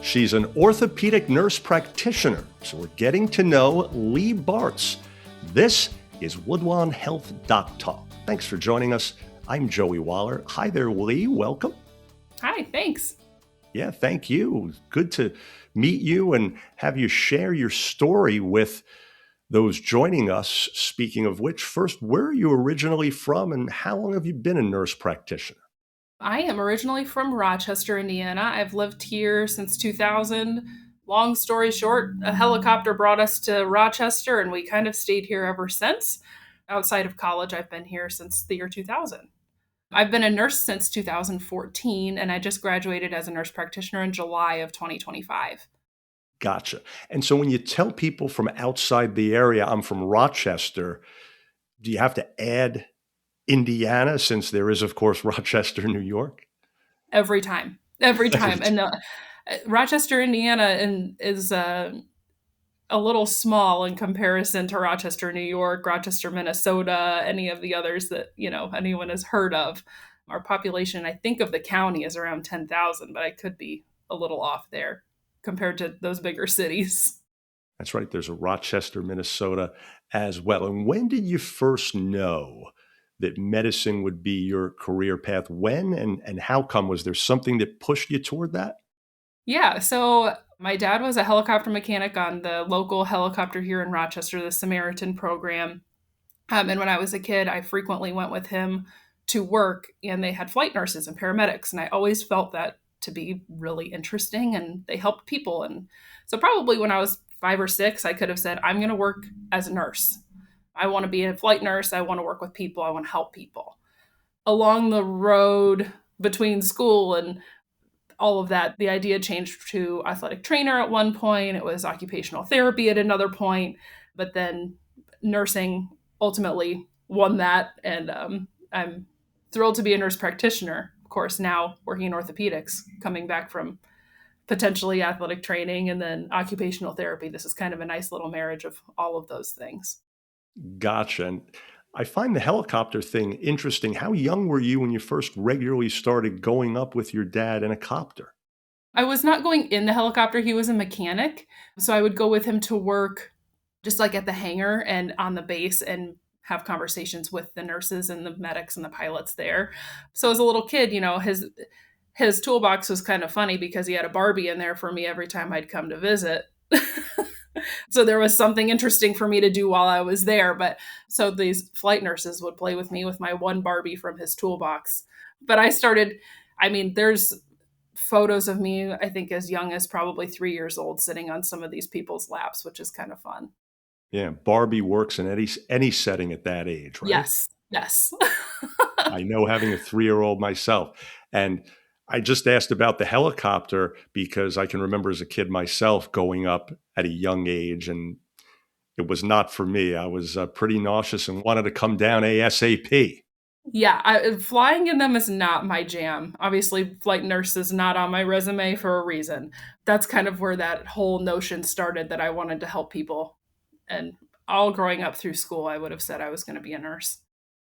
She's an orthopedic nurse practitioner, so we're getting to know Leigh Barts. This is Woodlan Health Doc Talk. Thanks for joining us. I'm Joey Waller. Hi there, Leigh. Welcome. Hi, thanks. Yeah, thank you. Good to meet you and have you share your story with those joining us. Speaking of which, first, where are you originally from and how long have you been a nurse practitioner? I am originally from Rochester, Indiana. I've lived here since 2000. Long story short, a helicopter brought us to Rochester and we kind of stayed here ever since. Outside of college, I've been here since the year 2000. I've been a nurse since 2014 and I just graduated as a nurse practitioner in July of 2025. Gotcha. And so when you tell people from outside the area, I'm from Rochester, do you have to add Indiana since there is, of course, Rochester, New York? Every time. Every Every time. time. And Rochester, Indiana is a little small in comparison to Rochester, New York, Rochester, Minnesota, any of the others that, anyone has heard of. Our population, I think, of the county is around 10,000, but I could be a little off there compared to those bigger cities. That's right. There's a Rochester, Minnesota as well. And when did you first know that medicine would be your career path? When and how come? Was there something that pushed you toward that? Yeah, so my dad was a helicopter mechanic on the local helicopter here in Rochester, the Samaritan program. And when I was a kid, I frequently went with him to work, and they had flight nurses and paramedics. And I always felt that to be really interesting, and they helped people. And so, probably when I was 5 or 6, I could have said, I'm going to work as a nurse. I want to be a flight nurse. I want to work with people. I want to help people. Along the road between school and all of that, the idea changed to athletic trainer at one point. It was occupational therapy at another point, but then nursing ultimately won that. And I'm thrilled to be a nurse practitioner. Of course, now working in orthopedics, coming back from potentially athletic training and then occupational therapy. This is kind of a nice little marriage of all of those things. Gotcha. And I find the helicopter thing interesting. How young were you when you first regularly started going up with your dad in a copter? I was not going in the helicopter. He was a mechanic. So I would go with him to work just like at the hangar and on the base and have conversations with the nurses and the medics and the pilots there. So as a little kid, his toolbox was kind of funny because he had a Barbie in there for me every time I'd come to visit. So there was something interesting for me to do while I was there. But so these flight nurses would play with me with my one Barbie from his toolbox. But there's photos of me, I think, as young as probably 3 years old, sitting on some of these people's laps, which is kind of fun. Yeah, Barbie works in any setting at that age, right? Yes. Yes. I know having a 3-year-old myself. And I just asked about the helicopter because I can remember as a kid myself going up at a young age, and it was not for me. I was pretty nauseous and wanted to come down ASAP. Yeah, flying in them is not my jam. Obviously, flight nurse is not on my resume for a reason. That's kind of where that whole notion started that I wanted to help people. And all growing up through school, I would have said I was going to be a nurse.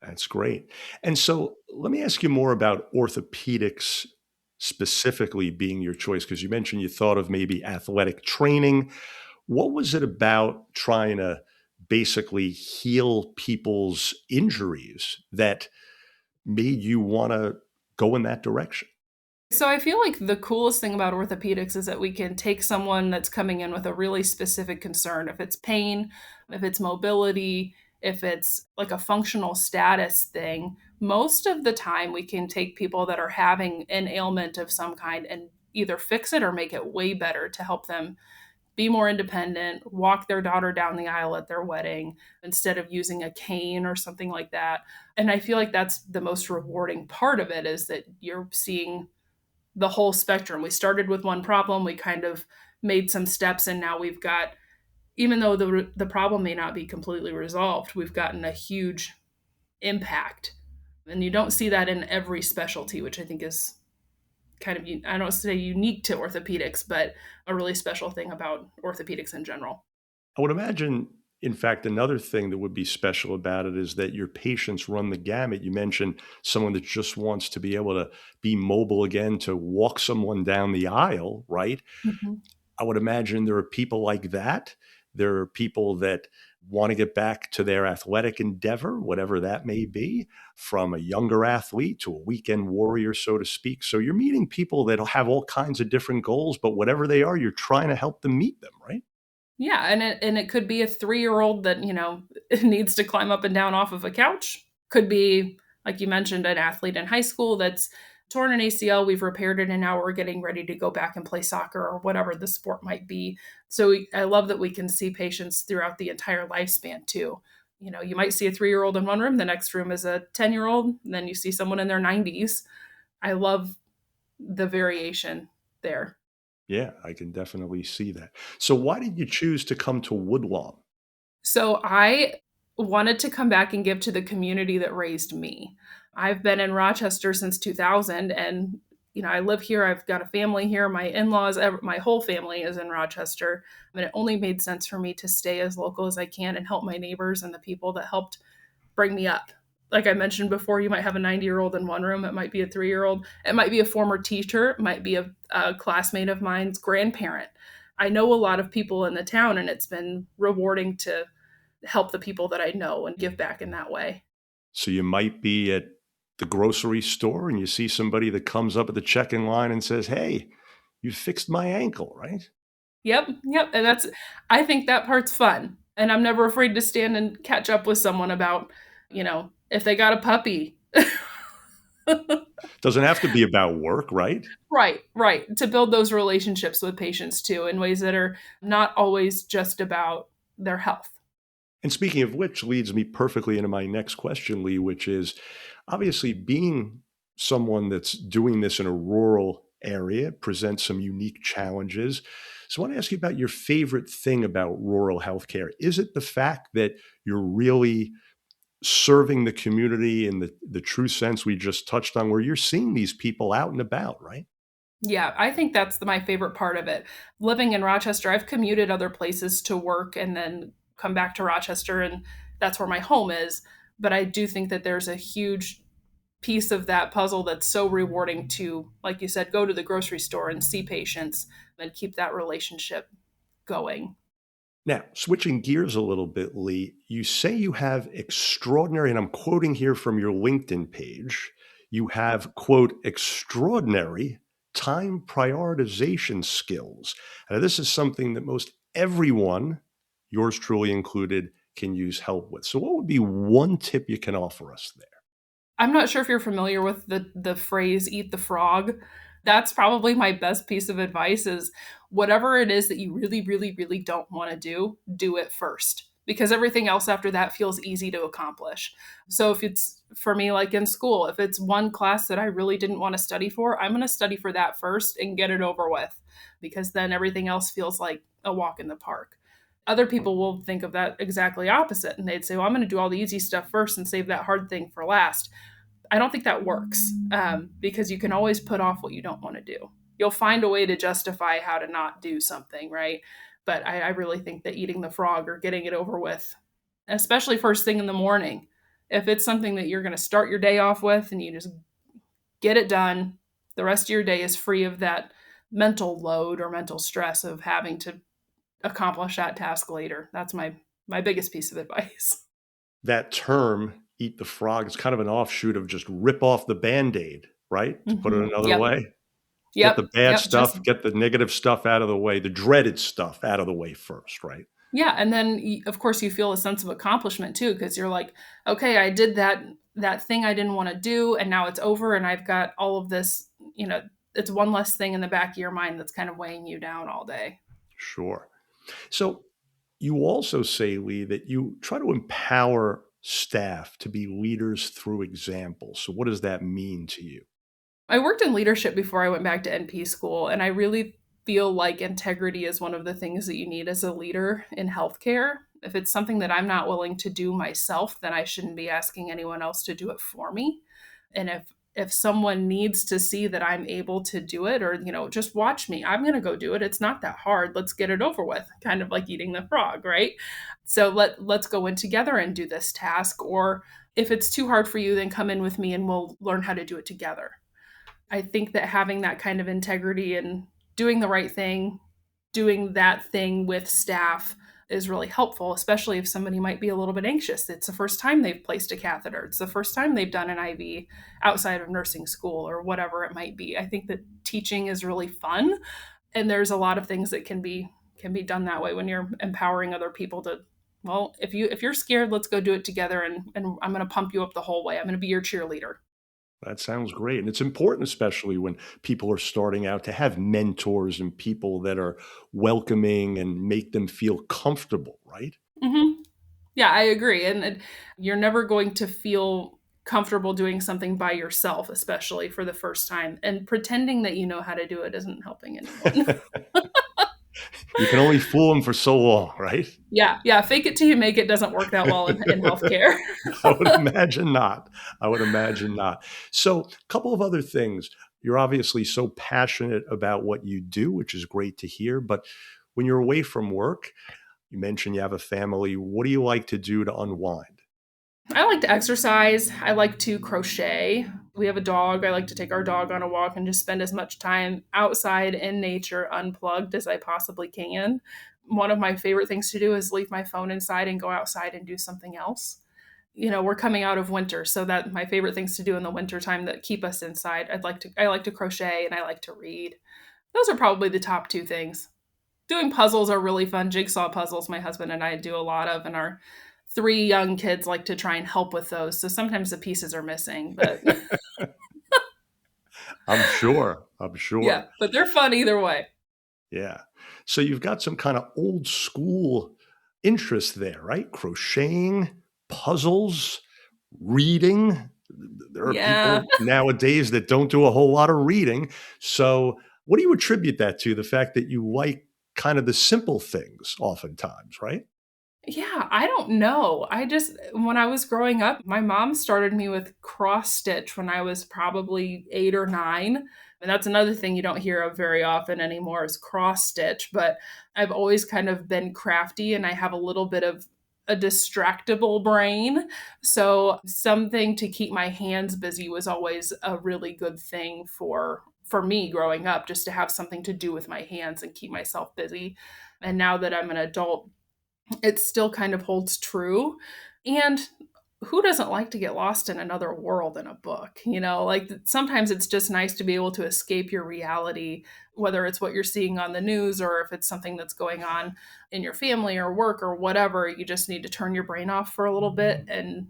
That's great. And so let me ask you more about orthopedics specifically being your choice, because you mentioned you thought of maybe athletic training. What was it about trying to basically heal people's injuries that made you want to go in that direction? So I feel like the coolest thing about orthopedics is that we can take someone that's coming in with a really specific concern. If it's pain, if it's mobility, if it's like a functional status thing, most of the time we can take people that are having an ailment of some kind and either fix it or make it way better to help them be more independent, walk their daughter down the aisle at their wedding instead of using a cane or something like that. And I feel like that's the most rewarding part of it, is that you're seeing the whole spectrum. We started with one problem, we kind of made some steps, and now we've got, even though the problem may not be completely resolved, we've gotten a huge impact. And you don't see that in every specialty, which I think is kind of, I don't say unique to orthopedics, but a really special thing about orthopedics in general. I would imagine In fact, another thing that would be special about it is that your patients run the gamut. You mentioned someone that just wants to be able to be mobile again, to walk someone down the aisle, right? Mhm. I would imagine there are people like that. There are people that want to get back to their athletic endeavor, whatever that may be, from a younger athlete to a weekend warrior, so to speak. So you're meeting people that have all kinds of different goals, but whatever they are, you're trying to help them meet them, right? Yeah, and it could be a 3-year-old that, needs to climb up and down off of a couch. Could be, like you mentioned, an athlete in high school that's torn an ACL, we've repaired it, and now we're getting ready to go back and play soccer or whatever the sport might be. So I love that we can see patients throughout the entire lifespan too. You might see a 3-year-old in one room, the next room is a 10-year-old, and then you see someone in their 90s. I love the variation there. Yeah, I can definitely see that. So why did you choose to come to Woodlawn? So I wanted to come back and give to the community that raised me. I've been in Rochester since 2000, and I live here. I've got a family here. My in-laws, my whole family is in Rochester. And it only made sense for me to stay as local as I can and help my neighbors and the people that helped bring me up. Like I mentioned before, you might have a 90-year-old in one room. It might be a 3-year-old. It might be a former teacher. It might be a classmate of mine's grandparent. I know a lot of people in the town, and it's been rewarding to help the people that I know and give back in that way. So you might be at the grocery store and you see somebody that comes up at the check-in line and says, "Hey, you fixed my ankle," right? Yep, yep, and I think that part's fun, and I'm never afraid to stand and catch up with someone about, if they got a puppy. Doesn't have to be about work, right? Right, right, to build those relationships with patients too in ways that are not always just about their health. And speaking of which leads me perfectly into my next question, Lee, which is obviously being someone that's doing this in a rural area presents some unique challenges. So I want to ask you about your favorite thing about rural healthcare. Is it the fact that you're really serving the community in the true sense we just touched on, where you're seeing these people out and about, right? Yeah, I think that's my favorite part of it. Living in Rochester, I've commuted other places to work and then come back to Rochester, and that's where my home is. But I do think that there's a huge piece of that puzzle that's so rewarding to, like you said, go to the grocery store and see patients and keep that relationship going. Now, switching gears a little bit, Lee, you say you have extraordinary, and I'm quoting here from your LinkedIn page, you have, quote, extraordinary time prioritization skills. Now, this is something that most everyone, yours truly included, can use help with. So, what would be one tip you can offer us there? I'm not sure if you're familiar with the phrase "eat the frog." That's probably my best piece of advice is whatever it is that you really, really, really don't want to do it first because everything else after that feels easy to accomplish. So if it's for me, like in school, if it's one class that I really didn't want to study for, I'm going to study for that first and get it over with because then everything else feels like a walk in the park. Other people will think of that exactly opposite and they'd say, well, I'm going to do all the easy stuff first and save that hard thing for last. I don't think that works because you can always put off what you don't want to do. You'll find a way to justify how to not do something, right? But I really think that eating the frog or getting it over with, especially first thing in the morning, if it's something that you're going to start your day off with and you just get it done, the rest of your day is free of that mental load or mental stress of having to accomplish that task later. That's my biggest piece of advice. That term, eat the frog, is kind of an offshoot of just rip off the Band Aid, right? To put it another Yep. way. Get the Yep. bad Yep. Just stuff, get the negative stuff out of the way, the dreaded stuff out of the way first, right? yeah, and then of course you feel a sense of accomplishment too because you're like, okay, I did that thing I didn't want to do, and now it's over, and I've got all of this. It's one less thing in the back of your mind that's kind of weighing you down all day. Sure. So you also say, Lee, that you try to empower staff to be leaders through example. So what does that mean to you? I worked in leadership before I went back to NP school, and I really feel like integrity is one of the things that you need as a leader in healthcare. If it's something that I'm not willing to do myself, then I shouldn't be asking anyone else to do it for me. And if if someone needs to see that I'm able to do it, or, just watch me, I'm going to go do it. It's not that hard. Let's get it over with. Kind of like eating the frog, right? So let's go in together and do this task. Or if it's too hard for you, then come in with me and we'll learn how to do it together. I think that having that kind of integrity and doing the right thing, doing that thing with staff is really helpful, especially if somebody might be a little bit anxious. It's the first time they've placed a catheter. It's the first time they've done an IV outside of nursing school or whatever it might be. I think that teaching is really fun, and there's a lot of things that can be done that way when you're empowering other people to, well, if you're scared, let's go do it together, and I'm going to pump you up the whole way. I'm going to be your cheerleader. That sounds great. And it's important, especially when people are starting out, to have mentors and people that are welcoming and make them feel comfortable, right? Mhm. Yeah, I agree. And you're never going to feel comfortable doing something by yourself, especially for the first time. And pretending that you know how to do it isn't helping anyone. You can only fool them for so long, right? Yeah, yeah. Fake it till you make it doesn't work that well in healthcare. I would imagine not. I would imagine not. So, a couple of other things. You're obviously so passionate about what you do, which is great to hear. But when you're away from work, you mentioned you have a family. What do you like to do to unwind? I like to exercise. I like to crochet. We have a dog. I like to take our dog on a walk and just spend as much time outside in nature, unplugged as I possibly can. One of my favorite things to do is leave my phone inside and go outside and do something else. We're coming out of winter, so that my favorite things to do in the winter time that keep us inside. I like to crochet and I like to read. Those are probably the top two things. Doing puzzles are really fun. Jigsaw puzzles, my husband and I do a lot of, and our three young kids like to try and help with those. So sometimes the pieces are missing, but I'm sure. I'm sure. yeah, but they're fun either way. Yeah. So you've got some kind of old school interest there, right? Crocheting, puzzles, reading. There are Yeah. people nowadays that don't do a whole lot of reading. So what do you attribute that to? The fact that you like kind of the simple things oftentimes, right? Yeah, I don't know. When I was growing up, my mom started me with cross stitch when I was probably 8 or 9. And that's another thing you don't hear of very often anymore is cross stitch. But I've always kind of been crafty and I have a little bit of a distractible brain. So something to keep my hands busy was always a really good thing for me growing up, just to have something to do with my hands and keep myself busy. And now that I'm an adult, it still kind of holds true. And who doesn't like to get lost in another world in a book? Like sometimes it's just nice to be able to escape your reality, whether it's what you're seeing on the news or if it's something that's going on in your family or work or whatever. You just need to turn your brain off for a little bit and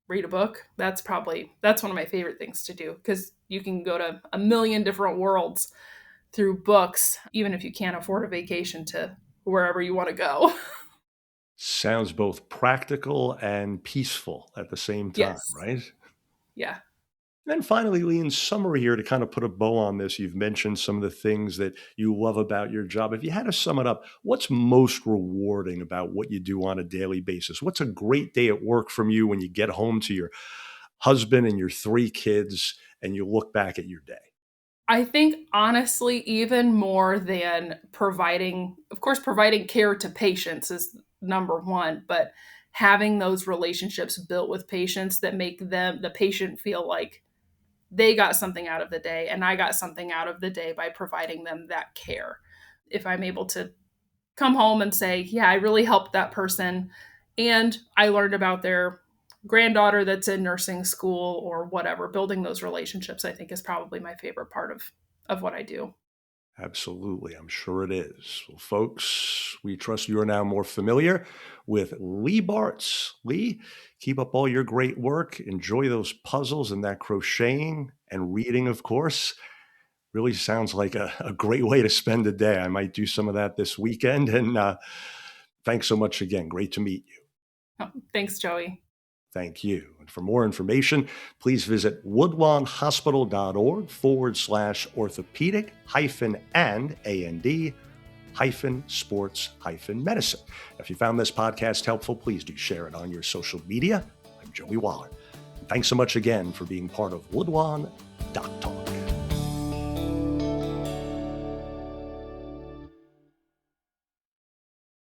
read a book. That's one of my favorite things to do because you can go to a million different worlds through books, even if you can't afford a vacation to wherever you want to go. Sounds both practical and peaceful at the same time, Yes. right? Yeah. And then finally, Lee, in summary here, to kind of put a bow on this, you've mentioned some of the things that you love about your job. If you had to sum it up, what's most rewarding about what you do on a daily basis? What's a great day at work from you when you get home to your husband and your three kids and you look back at your day? I think honestly, even more than providing care to patients is number one, but having those relationships built with patients that make the patient feel like they got something out of the day and I got something out of the day by providing them that care. If I'm able to come home and say, yeah, I really helped that person. And I learned about their granddaughter that's in nursing school or whatever. Building those relationships, I think, is probably my favorite part of what I do. Absolutely. I'm sure it is. Well, folks, we trust you are now more familiar with Leigh Barts. Lee, keep up all your great work. Enjoy those puzzles and that crocheting and reading, of course. Really sounds like a great way to spend a day. I might do some of that this weekend. And thanks so much again. Great to meet you. Oh, thanks, Joey. Thank you. And for more information, please visit woodlawnhospital.org/orthopedic and sports medicine. If you found this podcast helpful, please do share it on your social media. I'm Joey Waller. Thanks so much again for being part of Woodlawn Doc Talk.